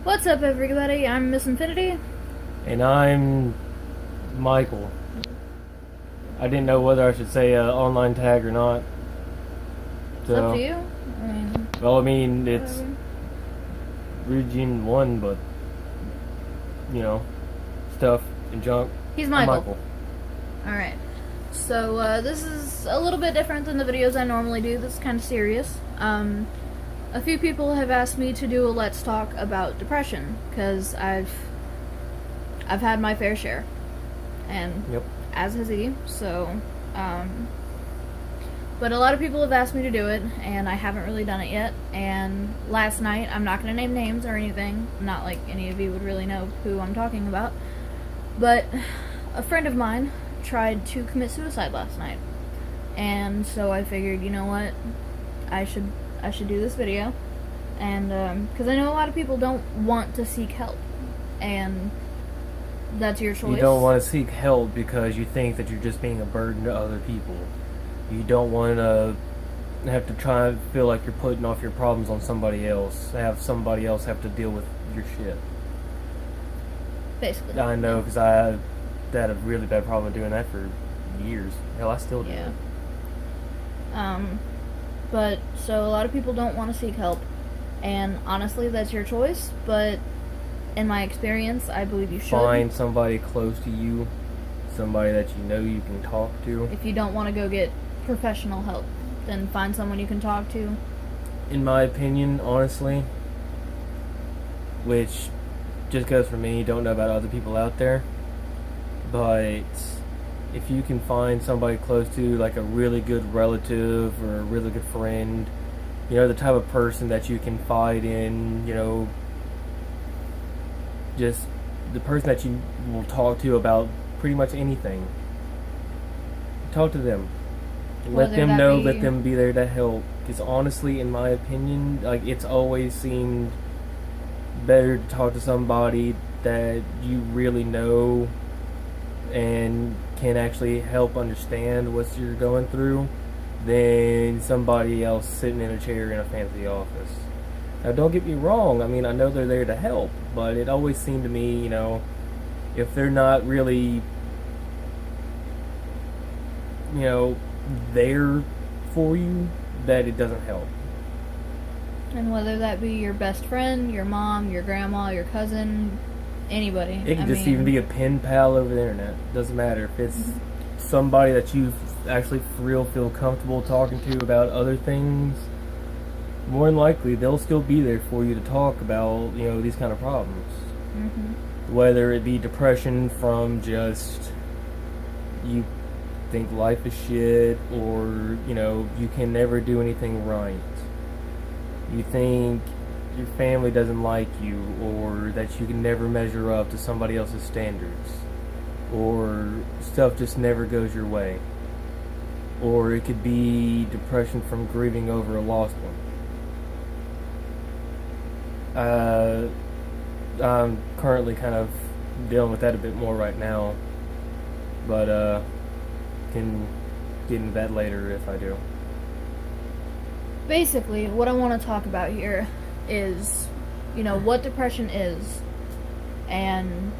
What's up, everybody? I'm Msinfinity. And I'm Michael. I didn't know whether I should say online tag or not. It's up to So, you. I mean, it's whatever. Region 1, but, you know, stuff and junk. He's I'm Michael. Alright. So, this is a little bit different than the videos I normally do. This is kind of serious. A few people have asked me to do a Let's Talk about depression, because I've had my fair share. And Yep. as has he, so, but a lot of people have asked me to do it, and I haven't really done it yet. And last night, I'm not going to name names or anything, not like any of you would really know who I'm talking about, but a friend of mine tried to commit suicide last night. And so I figured, you know what, I should do this video. And, because I know a lot of people don't want to seek help, and that's your choice. You don't want to seek help because you think that you're just being a burden to other people. You don't want to have to try and feel like you're putting off your problems on somebody else. Have somebody else have to deal with your shit. Basically. I know, because I had a really bad problem doing that for years. Hell, I still do. Yeah. But, so a lot of people don't want to seek help, and honestly, that's your choice, but in my experience, I believe you should. Find somebody close to you, somebody that you know you can talk to. If you don't want to go get professional help, then find someone you can talk to. In my opinion, honestly, which just goes for me, don't know about other people out there, but if you can find somebody close to, like a really good relative or a really good friend, you know, the type of person that you can confide in, you know, just the person that you will talk to about pretty much anything. Talk to them. Let them know, let them be there to help. Because honestly, in my opinion, like, it's always seemed better to talk to somebody that you really know and can actually help understand what you're going through than somebody else sitting in a chair in a fancy office. Now, don't get me wrong, I mean, I know they're there to help, but it always seemed to me, you know, if they're not really, you know, there for you, that it doesn't help. And whether that be your best friend, your mom, your grandma, your cousin, anybody. It can even be a pen pal over the internet. Doesn't matter. If it's somebody that you actually for real feel comfortable talking to about other things, more than likely they'll still be there for you to talk about, you know, these kind of problems. Whether it be depression from just you think life is shit, or, you know, you can never do anything right. You think your family doesn't like you, or that you can never measure up to somebody else's standards, or stuff just never goes your way. Or it could be depression from grieving over a lost one. I'm currently kind of dealing with that a bit more right now, but can get into that later if I do. Basically, what I want to talk about here is, you know, what depression is and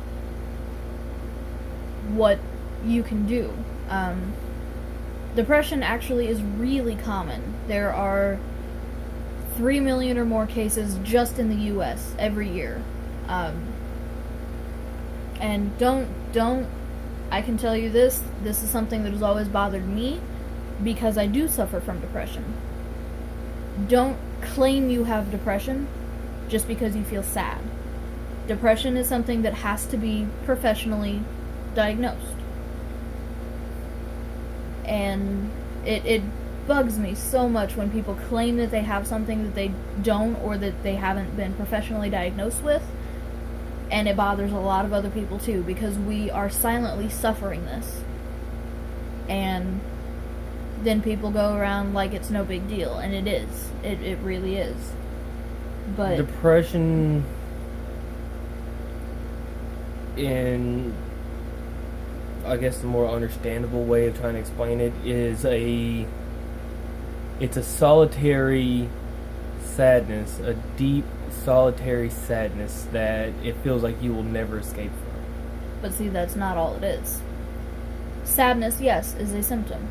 what you can do. Depression actually is really common. There are 3 million or more cases just in the US every year. And I can tell you this is something that has always bothered me, because I do suffer from depression. Don't claim you have depression just because you feel sad. Depression is something that has to be professionally diagnosed. And it bugs me so much when people claim that they have something that they don't, or that they haven't been professionally diagnosed with. And it bothers a lot of other people too, because we are silently suffering this. And then people go around like it's no big deal, and it is. It really is. But depression, in I guess the more understandable way of trying to explain it, is it's a solitary sadness, a deep solitary sadness that it feels like you will never escape from. But see, that's not all it is. Sadness, yes, is a symptom.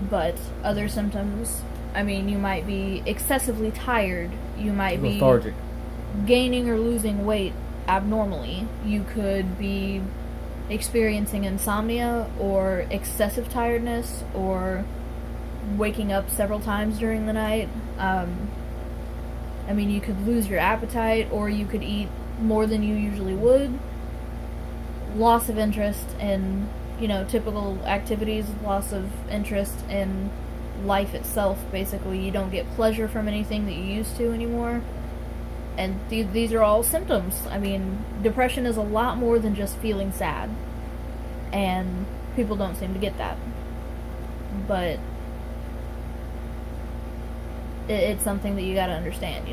But other symptoms, I mean, you might be excessively tired. You might be lethargic, gaining or losing weight abnormally. You could be experiencing insomnia or excessive tiredness or waking up several times during the night. I mean, you could lose your appetite, or you could eat more than you usually would. Loss of interest in, typical activities, loss of interest in life itself, basically. You don't get pleasure from anything that you used to anymore. And these are all symptoms. I mean, depression is a lot more than just feeling sad. And people don't seem to get that. But it's something that you gotta understand,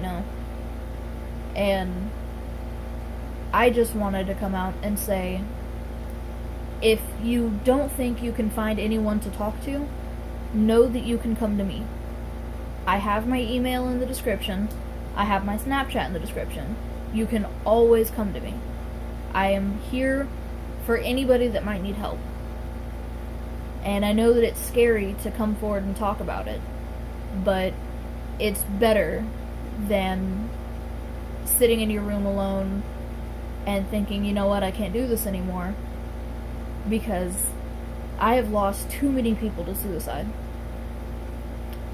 And I just wanted to come out and say, if you don't think you can find anyone to talk to, know that you can come to me. I have my email in the description. I have my Snapchat in the description. You can always come to me. I am here for anybody that might need help. And I know that it's scary to come forward and talk about it, but it's better than sitting in your room alone and thinking, you know what, I can't do this anymore. Because I have lost too many people to suicide.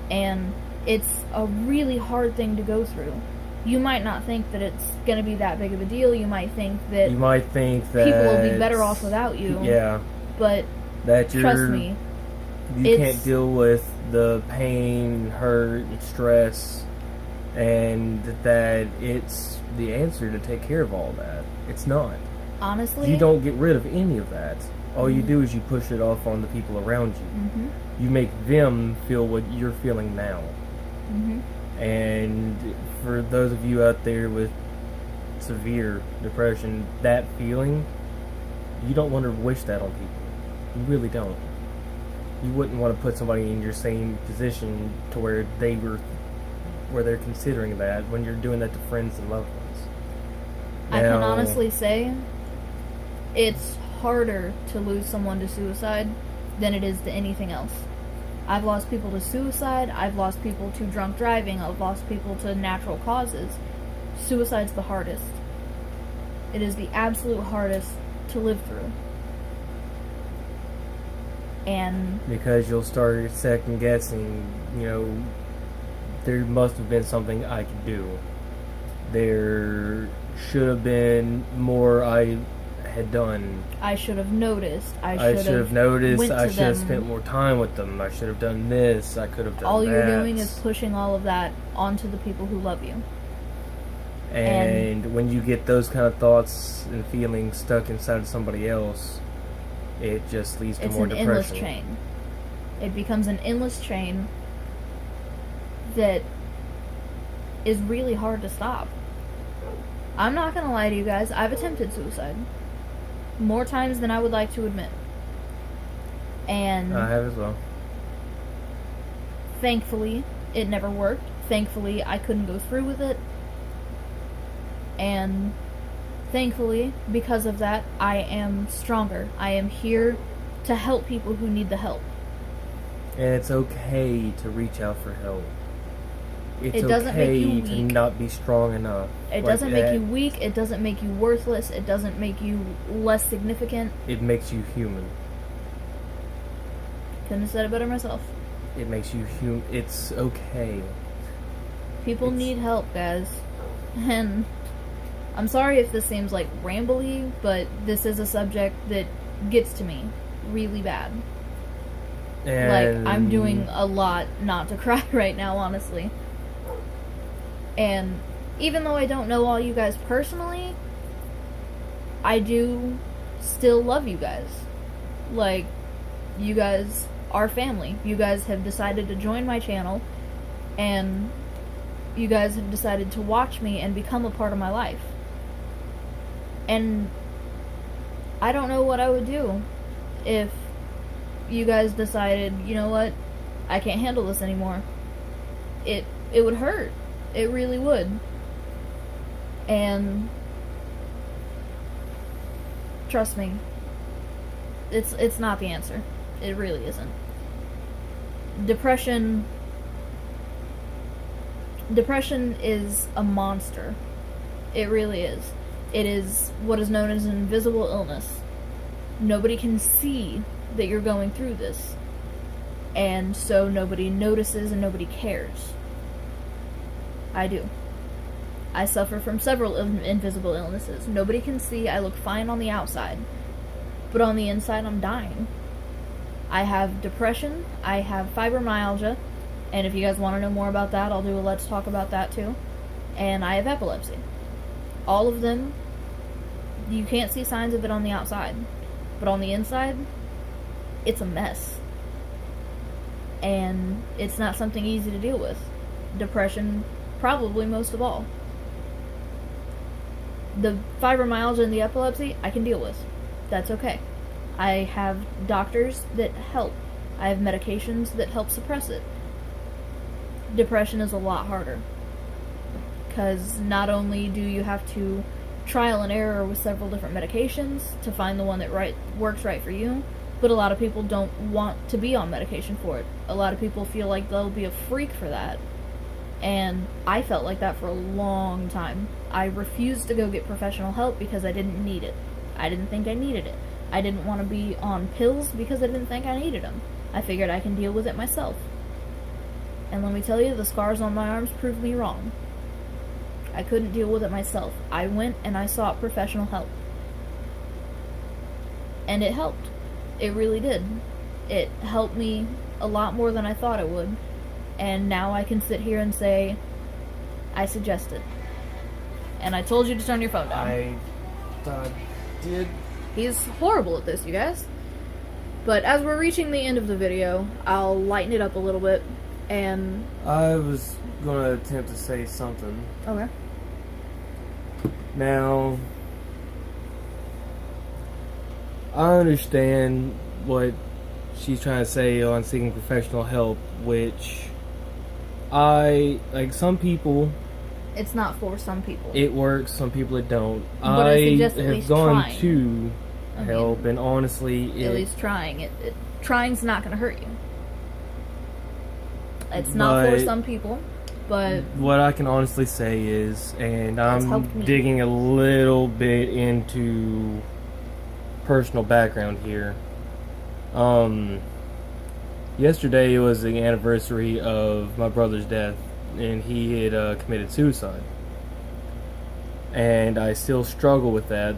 And it's a really hard thing to go through. You might not think that it's going to be that big of a deal. You might think that people will be better off without you. Yeah. But that trust me, you can't deal with the pain, hurt, and stress, and that it's the answer to take care of all that. It's not. Honestly, you don't get rid of any of that. All you do is you push it off on the people around you. Mm-hmm. You make them feel what you're feeling now. Mm-hmm. And for those of you out there with severe depression, that feeling, you don't want to wish that on people. You really don't. You wouldn't want to put somebody in your same position to where they're considering that when you're doing that to friends and loved ones. I can honestly say it's harder to lose someone to suicide than it is to anything else. I've lost people to suicide, I've lost people to drunk driving, I've lost people to natural causes. Suicide's the hardest. It is the absolute hardest to live through. And because you'll start second guessing, there must have been something I could do. There should have been more I had done. I should have noticed. I should have noticed. I should have spent more time with them. I should have done this. I could have done that. All you're doing is pushing all of that onto the people who love you. And when you get those kind of thoughts and feelings stuck inside of somebody else, it just leads to more depression. It's an endless chain. It becomes an endless chain that is really hard to stop. I'm not gonna lie to you guys, I've attempted suicide. More times than I would like to admit. And I have as well. Thankfully, it never worked. Thankfully, I couldn't go through with it. And thankfully, because of that, I am stronger. I am here to help people who need the help. And it's okay to reach out for help. It doesn't make you weak. To not be strong enough. It doesn't make you weak. It doesn't make you worthless. It doesn't make you less significant. It makes you human. Couldn't have said it better myself. It makes you human. It's okay. People need help, guys. And I'm sorry if this seems like rambly, but this is a subject that gets to me really bad. And I'm doing a lot not to cry right now, honestly. And even though I don't know all you guys personally, I do still love you guys. You guys are family. You guys have decided to join my channel, and you guys have decided to watch me and become a part of my life. And I don't know what I would do if you guys decided, you know what, I can't handle this anymore. It would hurt. It really would. And trust me, it's not the answer. It really isn't. Depression is a monster. It really is. It is what is known as an invisible illness. Nobody can see that you're going through this. And so nobody notices and nobody cares. I do. I suffer from several invisible illnesses. Nobody can see. I look fine on the outside. But on the inside, I'm dying. I have depression. I have fibromyalgia. And if you guys want to know more about that, I'll do a Let's Talk about that too. And I have epilepsy. All of them, you can't see signs of it on the outside. But on the inside, it's a mess. And it's not something easy to deal with. Depression, probably most of all. The fibromyalgia and the epilepsy, I can deal with. That's okay. I have doctors that help. I have medications that help suppress it. Depression is a lot harder. Because not only do you have to trial and error with several different medications to find the one that works right for you, but a lot of people don't want to be on medication for it. A lot of people feel like they'll be a freak for that. And I felt like that for a long time. I refused to go get professional help because I didn't need it. I didn't think I needed it. I didn't want to be on pills because I didn't think I needed them. I figured I can deal with it myself. And let me tell you, the scars on my arms proved me wrong. I couldn't deal with it myself. I went and I sought professional help. And it helped. It really did. It helped me a lot more than I thought it would. And now I can sit here and say, I suggest it. And I told you to turn your phone down. I did. He's horrible at this, you guys. But as we're reaching the end of the video, I'll lighten it up a little bit. And I was going to attempt to say something. okay. Now, I understand what she's trying to say on seeking professional help, which some people, It's not for some people. it works, some people it don't. But I suggest at have least gone trying. to help, and honestly, At least trying. Trying's not going to hurt you. It's not for But- some people, but what I can honestly say is, and It's I'm helped me. digging a little bit into personal background here. Yesterday was the anniversary of my brother's death, and he had committed suicide. And I still struggle with that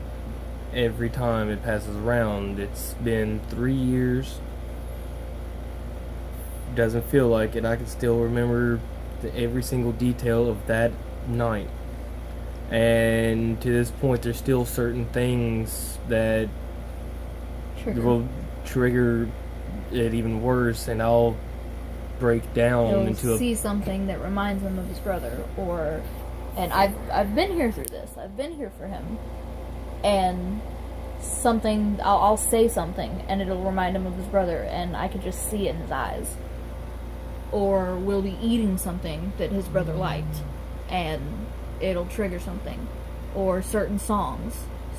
every time it passes around. It's been 3 years. Doesn't feel like it. I can still remember every single detail of that night. And to this point, there's still certain things that will trigger it even worse, and I'll break down he'll into a see something that reminds him of his brother, and I've been here through this. I've been here for him, and something I'll say something, and it'll remind him of his brother, and I could just see it in his eyes. Or we'll be eating something that his brother liked, and it'll trigger something. Or certain songs,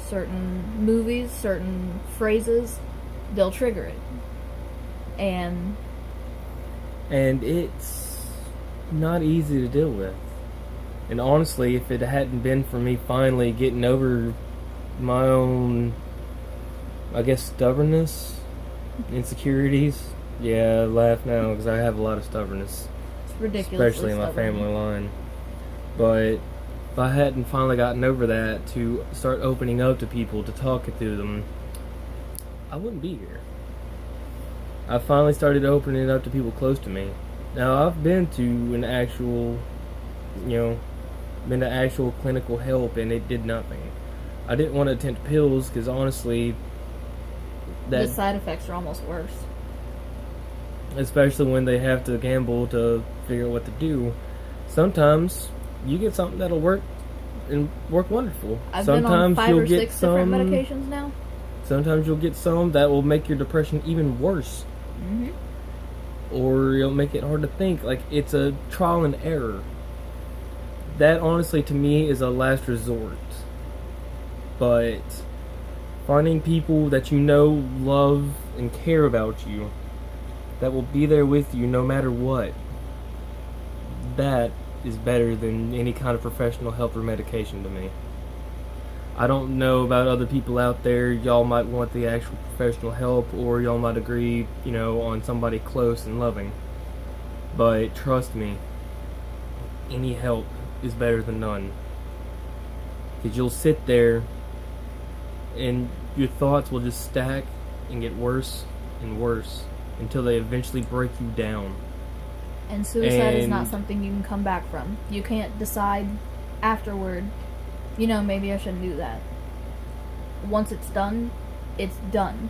certain movies, certain phrases, they'll trigger it. And it's not easy to deal with. And honestly, if it hadn't been for me finally getting over my own, I guess, stubbornness, insecurities, yeah, I laugh now because I have a lot of stubbornness. it's ridiculously Especially in my stubborn. family line. But if I hadn't finally gotten over that, to start opening up to people, to talk to them, I wouldn't be here. I finally started opening up to people close to me. Now, I've been to an actual, been to actual clinical help, and it did nothing. I didn't want to attempt pills because honestly, The side effects are almost worse. especially when they have to gamble to figure out what to do, sometimes you get something that'll work and work wonderful. I've been on 5 or 6 different some medications now. Sometimes you'll get some that will make your depression even worse. Mm-hmm. Or it'll make it hard to think. Like, it's a trial and error. that honestly to me is a last resort. But finding people that you know, love, and care about you, that will be there with you no matter what, that is better than any kind of professional help or medication to me. I don't know about other people out there. Y'all might want the actual professional help, or y'all might agree, on somebody close and loving. But trust me, any help is better than none. Because you'll sit there and your thoughts will just stack and get worse and worse until they eventually break you down. And suicide is not something you can come back from. You can't decide afterward, maybe I shouldn't do that. Once it's done, it's done.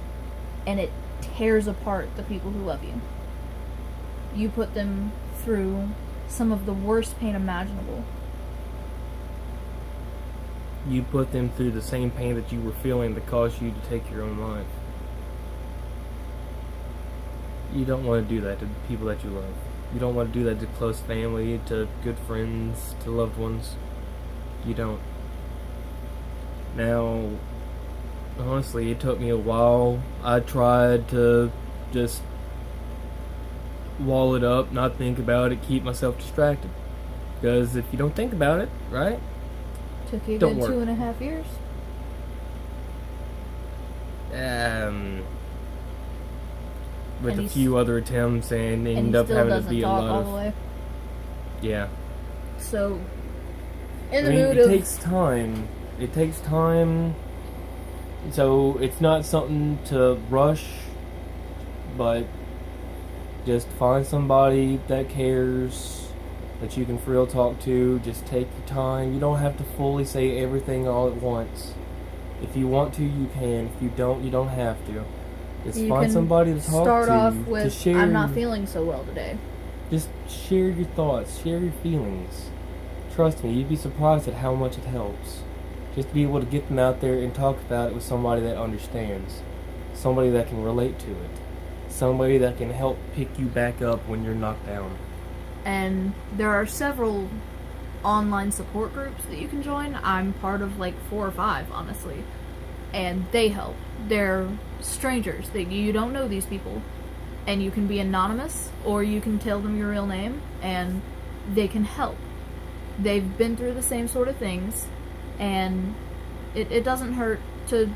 And it tears apart the people who love you. You put them through some of the worst pain imaginable. You put them through the same pain that you were feeling that caused you to take your own life. You don't want to do that to people that you love. You don't want to do that to close family, to good friends, to loved ones. You don't. Now, honestly, it took me a while. I tried to just wall it up, not think about it, keep myself distracted. Because if you don't think about it, right? Took you a Don't good work. 2.5 years. With And a he's- few other attempts and And he end up still having to doesn't be a talk lot all of... the way. Yeah. So, in the I mean, mood it of... takes time. It takes time. So it's not something to rush, but just find somebody that cares, that you can for real talk to. Just take your time. You don't have to fully say everything all at once. If you want to, you can. If you don't have to. Just You find can somebody to talk start to. off to with, share. I'm not feeling so well today. Just share your thoughts, share your feelings. Trust me, you'd be surprised at how much it helps. Just to be able to get them out there and talk about it with somebody that understands. Somebody that can relate to it. Somebody that can help pick you back up when you're knocked down. And there are several online support groups that you can join. I'm part of like 4 or 5, honestly. And they help. They're strangers. You don't know these people. And you can be anonymous, or you can tell them your real name, and they can help. They've been through the same sort of things, and it doesn't hurt to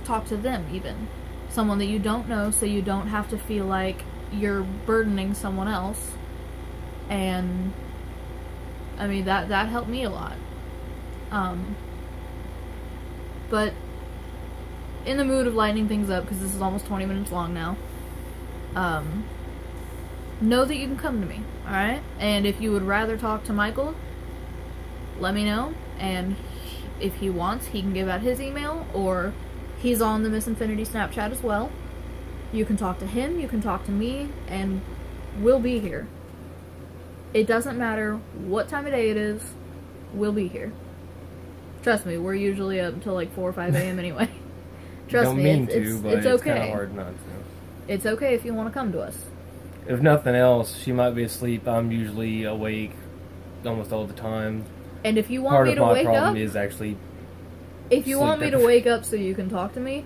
talk to them, even. Someone that you don't know, so you don't have to feel like you're burdening someone else. And, I mean, that helped me a lot. But, in the mood of lightening things up, because this is almost 20 minutes long now, know that you can come to me, alright? And if you would rather talk to Michael, let me know, and if he wants, he can give out his email, or he's on the Msinfinity Snapchat as well. You can talk to him, you can talk to me, and we'll be here. It doesn't matter what time of day it is, we'll be here. Trust me, we're usually up until like 4 or 5 a.m. anyway. Trust Don't me, mean it's to, but it's okay. kind of hard not to. It's okay if you want to come to us. If nothing else, she might be asleep. I'm usually awake almost all the time. And if you want Part me of to my wake problem up, is actually if you want me to sleeping. wake up so you can talk to me,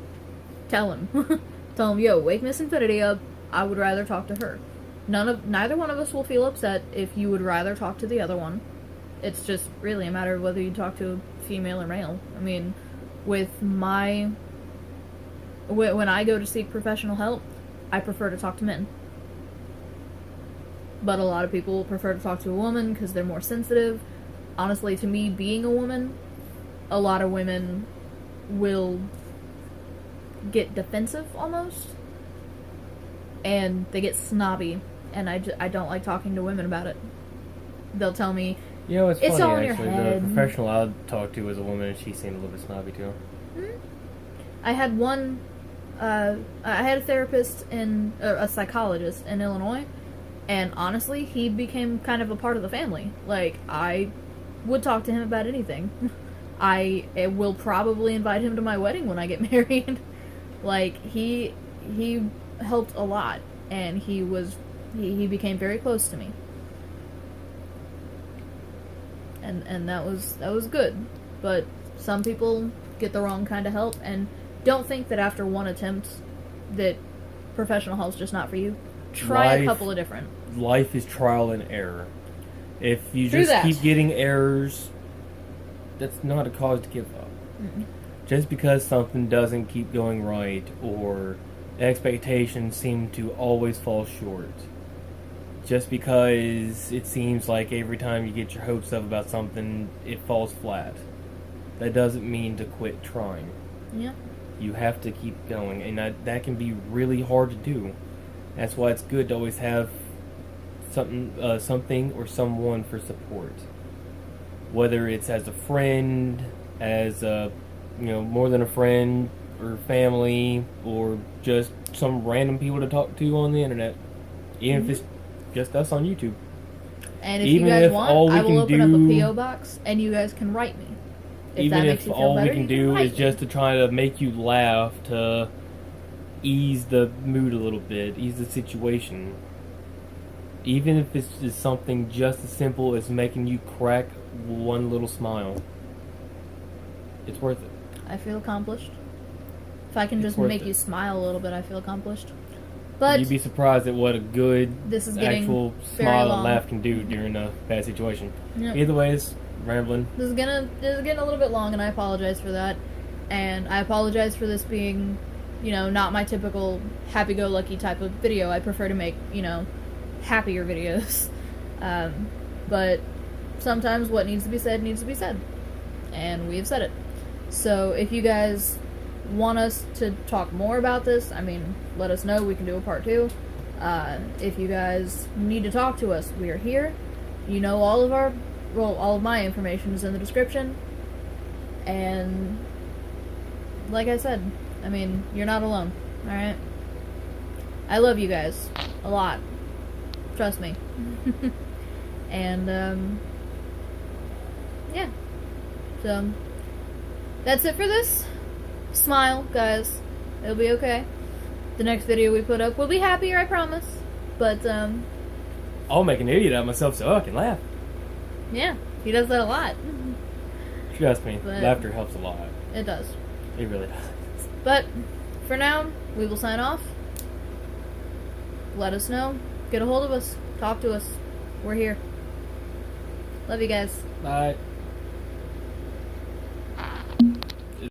tell him. Tell him, yo, wake Msinfinity up. I would rather talk to her. Neither one of us will feel upset if you would rather talk to the other one. It's just really a matter of whether you talk to a female or male. I mean, when I go to seek professional help, I prefer to talk to men. But a lot of people prefer to talk to a woman because they're more sensitive. Honestly, to me, being a woman, a lot of women will get defensive almost. And they get snobby. And I don't like talking to women about it. They'll tell me, it's it's funny all in your actually. head. The professional I talked to was a woman, and she seemed a little bit snobby too. I had I had a therapist a psychologist in Illinois, and honestly, he became kind of a part of the family. Like, I would talk to him about anything. I will probably invite him to my wedding when I get married. Like, he helped a lot, and he became very close to me. and that was good. But some people get the wrong kind of help and don't think that after one attempt that professional help's just not for you. Try a couple of different. Life is trial and error. If you True just that. keep getting errors, that's not a cause to give up. Just because something doesn't keep going right, or expectations seem to always fall short, just because it seems like every time you get your hopes up about something, it falls flat, that doesn't mean to quit trying. Yeah. You have to keep going, and that can be really hard to do. That's why it's good to always have something or someone for support. Whether it's as a friend, as a, more than a friend, or family, or just some random people to talk to on the internet. Even if it's just us on YouTube. And if you guys want, I will open up a P.O. box, and you guys can write me. Even if all we can do is just to try to make you laugh, to ease the mood a little bit, ease the situation. Even if it's just something just as simple as making you crack one little smile. It's worth it. I feel accomplished. If I can just make you smile a little bit, I feel accomplished. But you'd be surprised at what a good actual smile and laugh can do during a bad situation. Yep. Either way, it's rambling. This is getting a little bit long, and I apologize for that. And I apologize for this being, not my typical happy-go-lucky type of video. I prefer to make, happier videos. But sometimes what needs to be said needs to be said. And we have said it. So if you guys want us to talk more about this, let us know. We can do a part 2. If you guys need to talk to us, we are here. All of my information is in the description. And like I said, you're not alone. Alright? I love you guys. A lot. Trust me. And, yeah. So, that's it for this. Smile, guys. It'll be okay. The next video we put up will be happier, I promise. But, I'll make an idiot out of myself so I can laugh. Yeah, he does that a lot. Trust me, laughter helps a lot. It does. It really does. But, for now, we will sign off. Let us know. Get a hold of us. Talk to us. We're here. Love you guys. Bye.